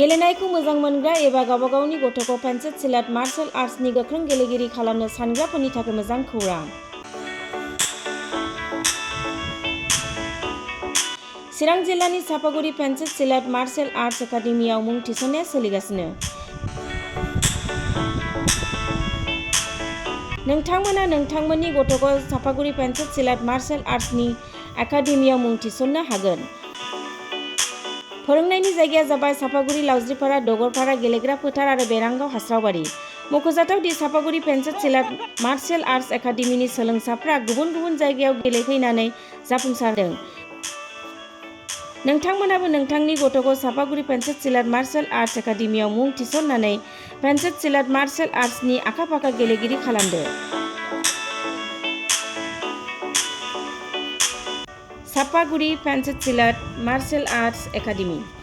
गेलेनायखौ मोजां मोनग्रा एबा गावबा गावनि गथ'खौ पेन्सिल सिलाट मार्शल आर्ट्सनि गोख्रों गेलेगिरि खालामनो सानग्राफोरनि थाखाय मोजां खौरां। चिरां जिल्लानि सापागुरि पेन्सिल सिलाट मार्शल आर्ट्स एकाडेमियाव मुं थिसननाया सोलिगासिनो। नोंथांमोना नोंथांमोननि गथ'खौ सापागुरि पेन्सिल सिलाट मार्शल आर्ट्सनि एकाडेमियाव मुं थिसननो हागोन। फोरोंनायनि जायगाया जाबाय सापागुरि लावज्रिपारा दगरपारा गेलेग्रा फोथार आरो बेरांगाव हास्रावबारि। मख'जाथाव दि सापागुरि पेन्सिल सिलाट मार्शल आर्ट्स एकाडेमिनि सोलोंसाफ्रा गुबुन गुबुन जायगायाव गेलेहैनानै जाफुंसारदों। नोंथांमोनाबो नोंथांनि गथ'खौ सापागुरि पेन्सिल सिलाट मार्शल आर्ट्स एकाडेमियाव मुं थिसननानै पेन्सिल सिलाट मार्शल आर्ट्सनि आखा-फाखा गेलेगिरि खालामदो। Sapaguri pencil सिलाट martial arts academy.